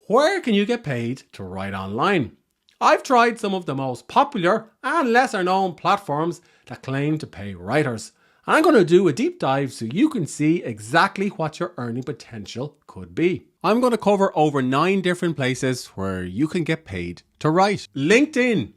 Where can you get paid to write online? I've tried some of the most popular and lesser known platforms that claim to pay writers. And I'm going to do a deep dive so you can see exactly what your earning potential could be. I'm going to cover over 9 different places where you can get paid to write. LinkedIn.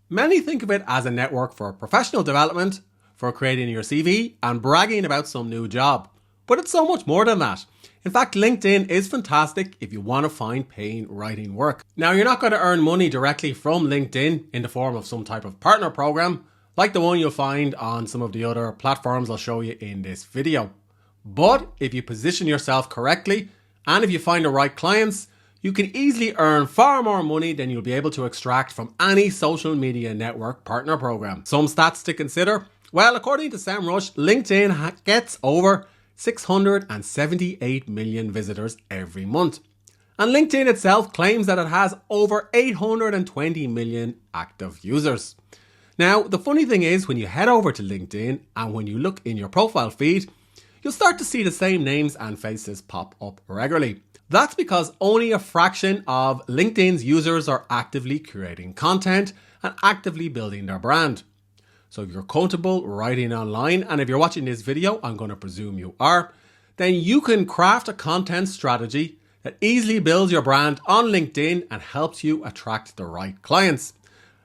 Many think of it as a network for professional development, for creating your CV and bragging about some new job. But it's so much more than that. In fact, LinkedIn is fantastic if you want to find paying writing work. Now, you're not going to earn money directly from LinkedIn in the form of some type of partner program, like the one you'll find on some of the other platforms I'll show you in this video. But if you position yourself correctly, and if you find the right clients, you can easily earn far more money than you'll be able to extract from any social media network partner program. Some stats to consider. Well, according to SEMrush, LinkedIn gets over 678 million visitors every month. And LinkedIn itself claims that it has over 820 million active users. Now, the funny thing is, when you head over to LinkedIn and when you look in your profile feed, you'll start to see the same names and faces pop up regularly. That's because only a fraction of LinkedIn's users are actively creating content and actively building their brand. So if you're comfortable writing online, and if you're watching this video, I'm going to presume you are, then you can craft a content strategy that easily builds your brand on LinkedIn and helps you attract the right clients.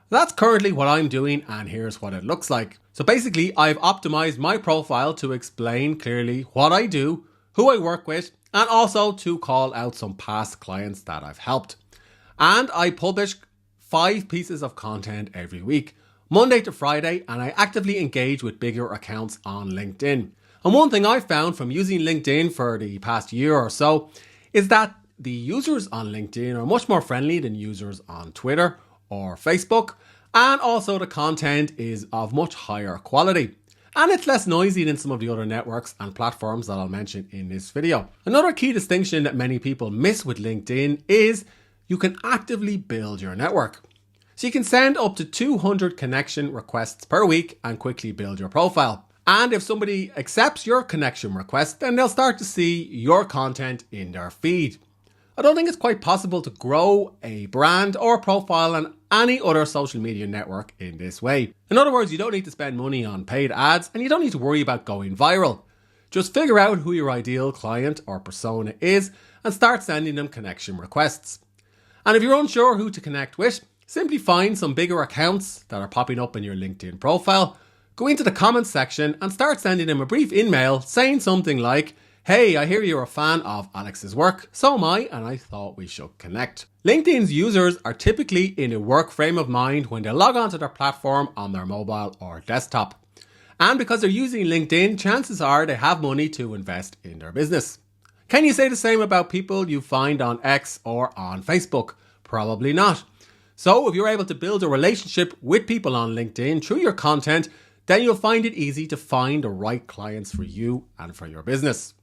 That's currently what I'm doing, and here's what it looks like. So basically, I've optimized my profile to explain clearly what I do, who I work with, and also to call out some past clients that I've helped. And I publish 5 pieces of content every week, Monday to Friday, and I actively engage with bigger accounts on LinkedIn. And one thing I've found from using LinkedIn for the past year or so is that the users on LinkedIn are much more friendly than users on Twitter or Facebook, and also the content is of much higher quality. And it's less noisy than some of the other networks and platforms that I'll mention in this video. Another key distinction that many people miss with LinkedIn is you can actively build your network. So you can send up to 200 connection requests per week and quickly build your profile. And if somebody accepts your connection request, then they'll start to see your content in their feed. I don't think it's quite possible to grow a brand or profile on any other social media network in this way. In other words, you don't need to spend money on paid ads and you don't need to worry about going viral. Just figure out who your ideal client or persona is and start sending them connection requests. And if you're unsure who to connect with, simply find some bigger accounts that are popping up in your LinkedIn profile, go into the comments section and start sending them a brief email saying something like, "Hey, I hear you're a fan of Alex's work, so am I, and I thought we should connect." LinkedIn's users are typically in a work frame of mind when they log onto their platform on their mobile or desktop. And because they're using LinkedIn, chances are they have money to invest in their business. Can you say the same about people you find on X or on Facebook? Probably not. So if you're able to build a relationship with people on LinkedIn through your content, then you'll find it easy to find the right clients for you and for your business.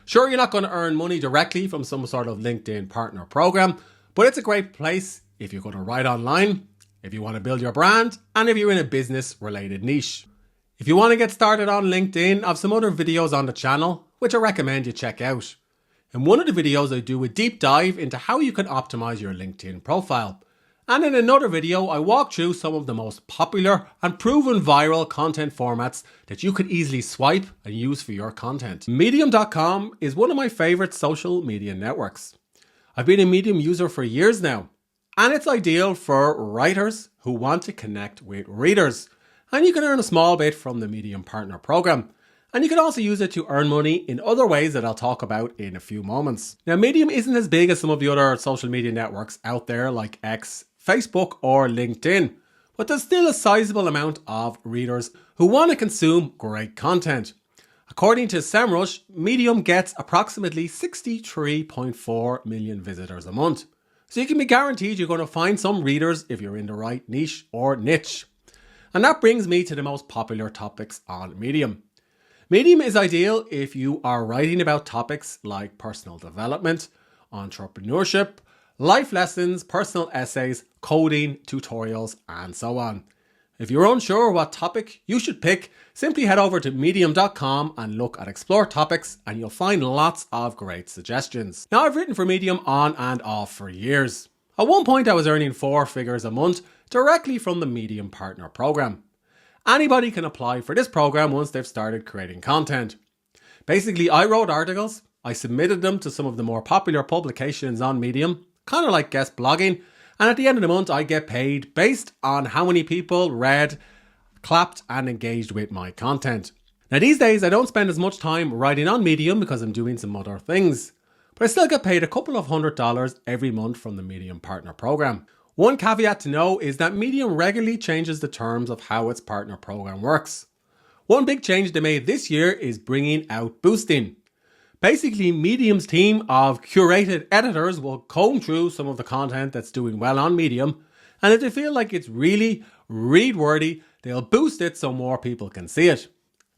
Sure, you're not going to earn money directly from some sort of LinkedIn partner program, but it's a great place if you're going to write online, if you want to build your brand, and if you're in a business-related niche. If you want to get started on LinkedIn, I have some other videos on the channel, which I recommend you check out. In one of the videos, I do a deep dive into how you can optimize your LinkedIn profile. And in another video, I walk through some of the most popular and proven viral content formats that you could easily swipe and use for your content. Medium.com is one of my favorite social media networks. I've been a Medium user for years now, and it's ideal for writers who want to connect with readers. And you can earn a small bit from the Medium Partner Program. And you can also use it to earn money in other ways that I'll talk about in a few moments. Now, Medium isn't as big as some of the other social media networks out there like X, Facebook or LinkedIn, but there's still a sizable amount of readers who want to consume great content. According to SEMrush, Medium gets approximately 63.4 million visitors a month. So you can be guaranteed you're going to find some readers if you're in the right niche or niche. And that brings me to the most popular topics on Medium. Medium is ideal if you are writing about topics like personal development, entrepreneurship, life lessons, personal essays, coding, tutorials, and so on. If you're unsure what topic you should pick, simply head over to medium.com and look at Explore Topics and you'll find lots of great suggestions. Now, I've written for Medium on and off for years. At one point I was earning 4 figures a month directly from the Medium Partner Program. Anybody can apply for this program once they've started creating content. Basically, I wrote articles, I submitted them to some of the more popular publications on Medium, kind of like guest blogging, and at the end of the month I get paid based on how many people read, clapped and engaged with my content. Now these days I don't spend as much time writing on Medium because I'm doing some other things, but I still get paid a couple of $100 every month from the Medium Partner Program. One caveat to know is that Medium regularly changes the terms of how its partner program works. One big change they made this year is bringing out boosting. Basically, Medium's team of curated editors will comb through some of the content that's doing well on Medium, and if they feel like it's really read-worthy, they'll boost it so more people can see it.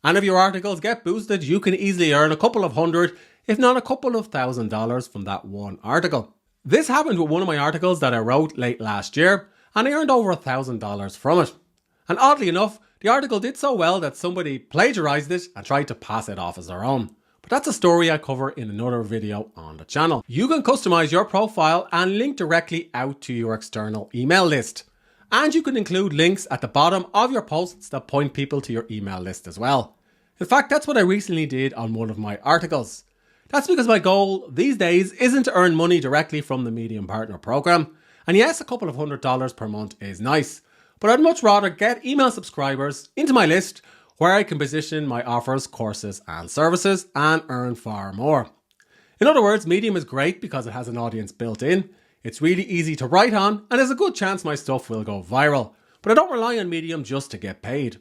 And if your articles get boosted, you can easily earn a couple of $100, if not a couple of $1,000 from that one article. This happened with one of my articles that I wrote late last year, and I earned over $1,000 from it. And oddly enough, the article did so well that somebody plagiarized it and tried to pass it off as their own. But that's a story I cover in another video on the channel. You can customize your profile and link directly out to your external email list. And you can include links at the bottom of your posts that point people to your email list as well. In fact, that's what I recently did on one of my articles. That's because my goal these days isn't to earn money directly from the Medium Partner Program. And yes, a couple of $100 per month is nice, but I'd much rather get email subscribers into my list where I can position my offers, courses and services and earn far more. In other words, Medium is great because it has an audience built in. It's really easy to write on and there's a good chance my stuff will go viral. But I don't rely on Medium just to get paid.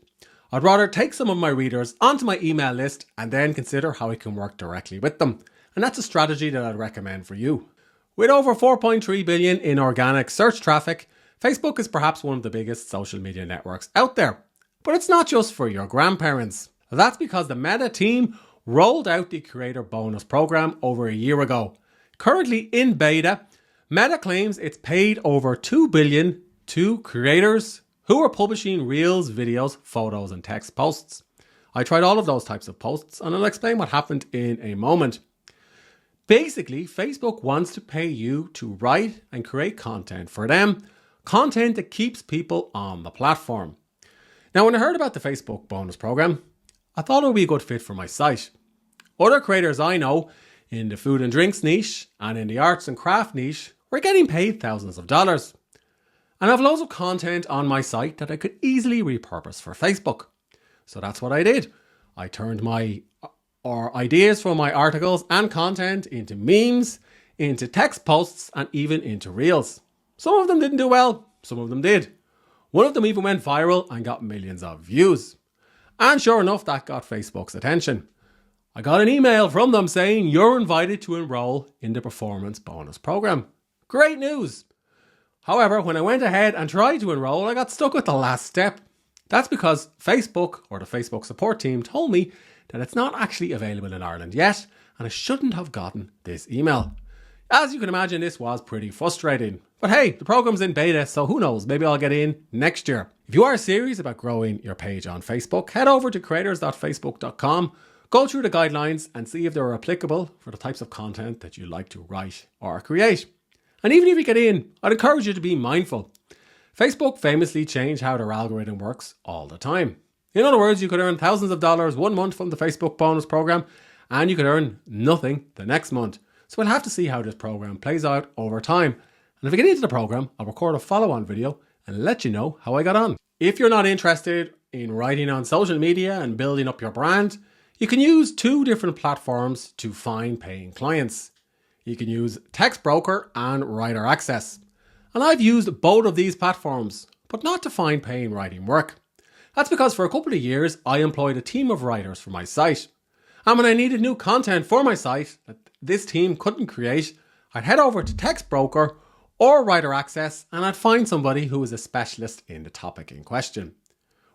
I'd rather take some of my readers onto my email list and then consider how I can work directly with them. And that's a strategy that I'd recommend for you. With over 4.3 billion in organic search traffic, Facebook is perhaps one of the biggest social media networks out there. But it's not just for your grandparents. That's because the Meta team rolled out the Creator Bonus program over a year ago. Currently in beta, Meta claims it's paid over $2 billion to creators who are publishing reels, videos, photos and text posts. I tried all of those types of posts and I'll explain what happened in a moment. Basically, Facebook wants to pay you to write and create content for them, content that keeps people on the platform. Now, when I heard about the Facebook bonus program, I thought it would be a good fit for my site. Other creators I know in the food and drinks niche and in the arts and craft niche were getting paid thousands of dollars. And I have loads of content on my site that I could easily repurpose for Facebook. So that's what I did. I turned my ideas from my articles and content into memes, into text posts, and even into reels. Some of them didn't do well, some of them did. One of them even went viral and got millions of views. And sure enough, that got Facebook's attention. I got an email from them saying you're invited to enroll in the performance bonus program. Great news! However, when I went ahead and tried to enroll, I got stuck with the last step. That's because Facebook, or the Facebook support team, told me that it's not actually available in Ireland yet, and I shouldn't have gotten this email. As you can imagine, this was pretty frustrating. But hey, the program's in beta, so who knows, maybe I'll get in next year. If you are serious about growing your page on Facebook, head over to creators.facebook.com, go through the guidelines and see if they're applicable for the types of content that you like to write or create. And even if you get in, I'd encourage you to be mindful. Facebook famously changed how their algorithm works all the time. In other words, you could earn thousands of dollars one month from the Facebook bonus program, and you could earn nothing the next month. So we'll have to see how this program plays out over time. And if we get into the program, I'll record a follow-on video and let you know how I got on. If you're not interested in writing on social media and building up your brand, you can use 2 different platforms to find paying clients. You can use Text Broker and Writer Access. And I've used both of these platforms, but not to find paying writing work. That's because for a couple of years, I employed a team of writers for my site. And when I needed new content for my site that this team couldn't create, I'd head over to Text Broker or Writer Access and I'd find somebody who was a specialist in the topic in question.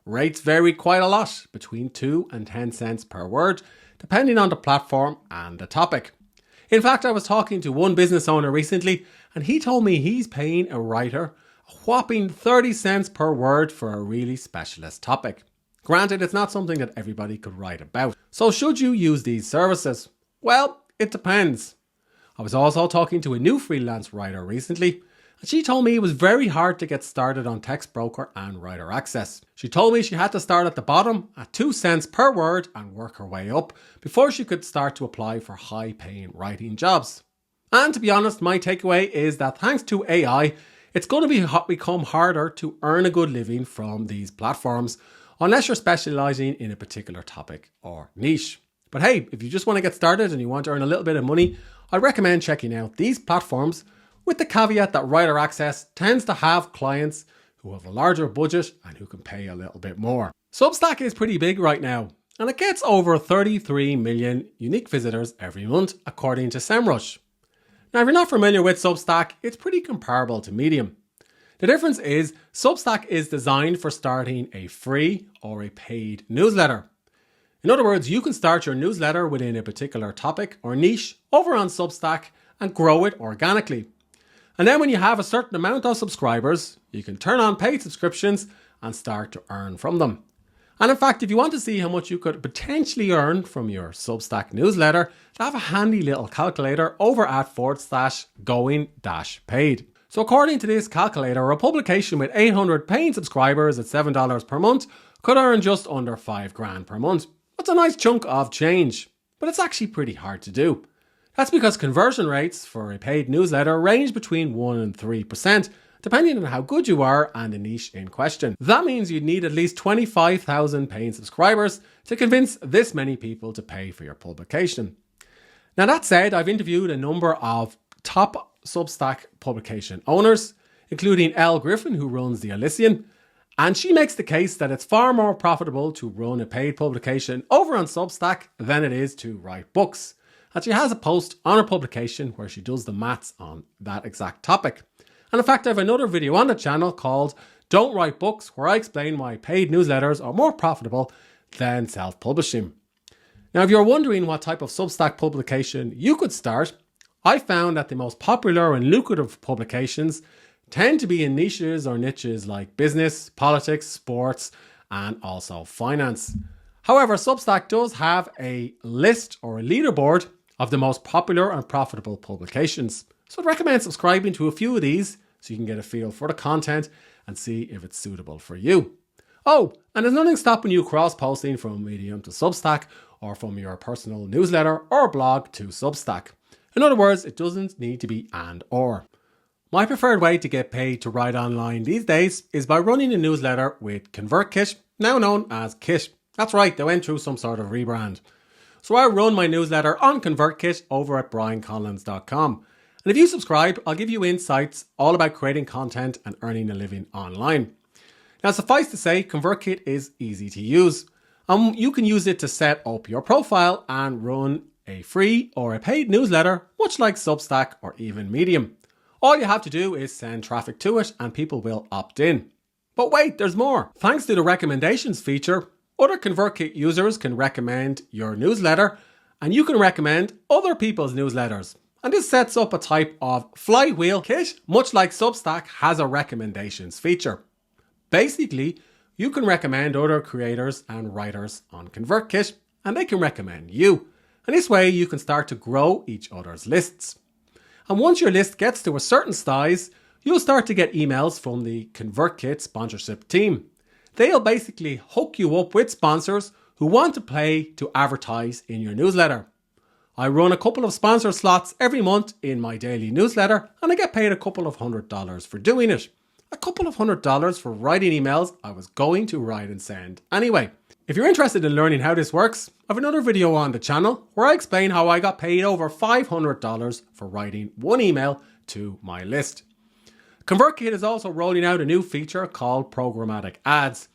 Rates vary quite a lot, between 2 and 10 cents per word, depending on the platform and the topic. In fact, I was talking to one business owner recently and he told me he's paying a writer a whopping 30 cents per word for a really specialist topic. Granted, it's not something that everybody could write about. So should you use these services? Well, it depends. I was also talking to a new freelance writer recently, and she told me it was very hard to get started on Text Broker and Writer Access. She told me she had to start at the bottom at 2 cents per word and work her way up before she could start to apply for high-paying writing jobs. And to be honest, my takeaway is that thanks to AI, it's going to become harder to earn a good living from these platforms unless you're specializing in a particular topic or niche. But hey, if you just want to get started and you want to earn a little bit of money, I recommend checking out these platforms, with the caveat that Writer Access tends to have clients who have a larger budget and who can pay a little bit more. Substack is pretty big right now, and it gets over 33 million unique visitors every month, according to SEMrush. Now, if you're not familiar with Substack, it's pretty comparable to Medium. The difference is Substack is designed for starting a free or a paid newsletter. In other words, you can start your newsletter within a particular topic or niche over on Substack and grow it organically. And then when you have a certain amount of subscribers, you can turn on paid subscriptions and start to earn from them. And in fact, if you want to see how much you could potentially earn from your Substack newsletter, I have a handy little calculator over at /going-paid. So according to this calculator, a publication with 800 paying subscribers at $7 per month could earn just under $5,000 per month. That's a nice chunk of change, but it's actually pretty hard to do. That's because conversion rates for a paid newsletter range between 1 and 3%, depending on how good you are and the niche in question. That means you'd need at least 25,000 paying subscribers to convince this many people to pay for your publication. Now that said, I've interviewed a number of top Substack publication owners, including Elle Griffin, who runs The Elysian, and she makes the case that it's far more profitable to run a paid publication over on Substack than it is to write books. And she has a post on her publication where she does the maths on that exact topic. And in fact, I have another video on the channel called Don't Write Books, where I explain why paid newsletters are more profitable than self-publishing. Now, if you're wondering what type of Substack publication you could start, I found that the most popular and lucrative publications tend to be in niches or niches like business, politics, sports, and also finance. However, Substack does have a list or a leaderboard of the most popular and profitable publications. So I'd recommend subscribing to a few of these so you can get a feel for the content and see if it's suitable for you. Oh, and there's nothing stopping you cross-posting from Medium to Substack or from your personal newsletter or blog to Substack. In other words, it doesn't need to be and or. My preferred way to get paid to write online these days is by running a newsletter with ConvertKit, now known as Kit. That's right, they went through some sort of rebrand. So I run my newsletter on ConvertKit over at briancollins.com. And if you subscribe, I'll give you insights all about creating content and earning a living online. Now, suffice to say, ConvertKit is easy to use. You can use it to set up your profile and run a free or a paid newsletter, much like Substack or even Medium. All you have to do is send traffic to it and people will opt in. But wait, there's more. Thanks to the recommendations feature, other ConvertKit users can recommend your newsletter and you can recommend other people's newsletters. And this sets up a type of flywheel. Kit, much like Substack, has a recommendations feature. Basically, you can recommend other creators and writers on ConvertKit and they can recommend you. And this way you can start to grow each other's lists. And once your list gets to a certain size, you'll start to get emails from the ConvertKit sponsorship team. They'll basically hook you up with sponsors who want to pay to advertise in your newsletter. I run a couple of sponsor slots every month in my daily newsletter and I get paid a couple of $100 for doing it. A couple of $100 for writing emails I was going to write and send anyway. If you're interested in learning how this works, I have another video on the channel where I explain how I got paid over $500 for writing one email to my list. ConvertKit is also rolling out a new feature called programmatic ads.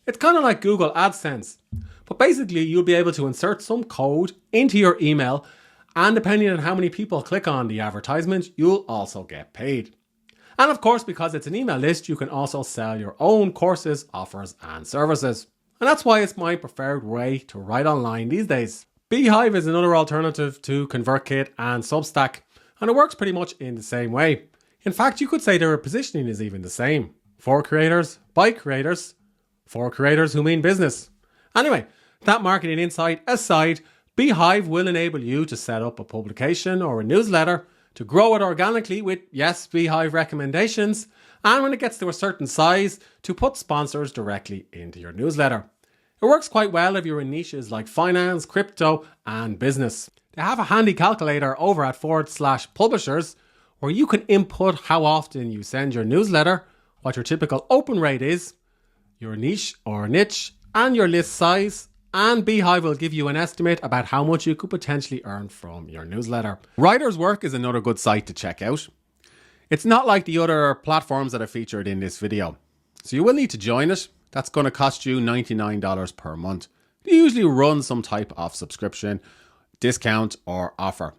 It's kind of like Google AdSense, but basically you'll be able to insert some code into your email and depending on how many people click on the advertisement, you'll also get paid. And of course, because it's an email list, you can also sell your own courses, offers and services. And that's why it's my preferred way to write online these days. Beehive is another alternative to ConvertKit and Substack, and it works pretty much in the same way. In fact, you could say their positioning is even the same. For creators, by creators, for creators who mean business. Anyway, that marketing insight aside, Beehive will enable you to set up a publication or a newsletter to grow it organically with, yes, Beehive recommendations, and when it gets to a certain size, to put sponsors directly into your newsletter. It works quite well if you're in niches like finance, crypto, and business. They have a handy calculator over at /publishers where you can input how often you send your newsletter, what your typical open rate is, your niche or niche, and your list size, and Beehive will give you an estimate about how much you could potentially earn from your newsletter. Writer's Work is another good site to check out. It's not like the other platforms that are featured in this video. So you will need to join it. That's going to cost you $99 per month. They usually run some type of subscription, discount, or offer.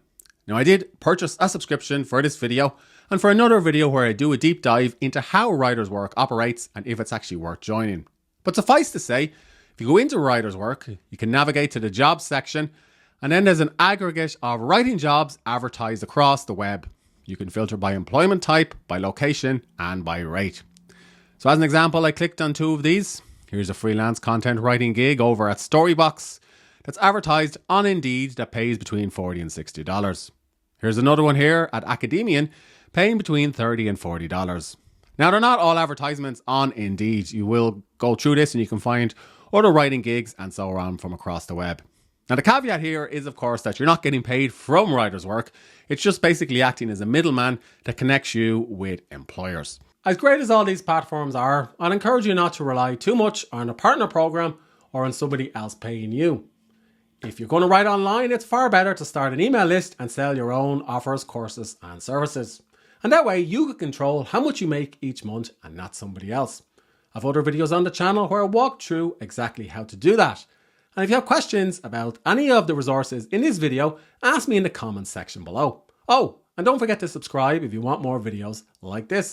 Now, I did purchase a subscription for this video and for another video where I do a deep dive into how Writer's Work operates and if it's actually worth joining. But suffice to say, if you go into Writer's Work, you can navigate to the jobs section, and then there's an aggregate of writing jobs advertised across the web. You can filter by employment type, by location, and by rate. So as an example, I clicked on 2 of these. Here's a freelance content writing gig over at Storybox that's advertised on Indeed that pays between $40 and $60. Here's another one here at Academian paying between $30 and $40. Now, they're not all advertisements on Indeed. You will go through this and you can find other writing gigs and so on from across the web. Now, the caveat here is, of course, that you're not getting paid from Writer's Work. It's just basically acting as a middleman that connects you with employers. As great as all these platforms are, I'd encourage you not to rely too much on a partner program or on somebody else paying you. If you're going to write online, it's far better to start an email list and sell your own offers, courses, and services. And that way you can control how much you make each month and not somebody else. I've other videos on the channel where I walk through exactly how to do that. And if you have questions about any of the resources in this video, ask me in the comments section below. Oh, and don't forget to subscribe if you want more videos like this.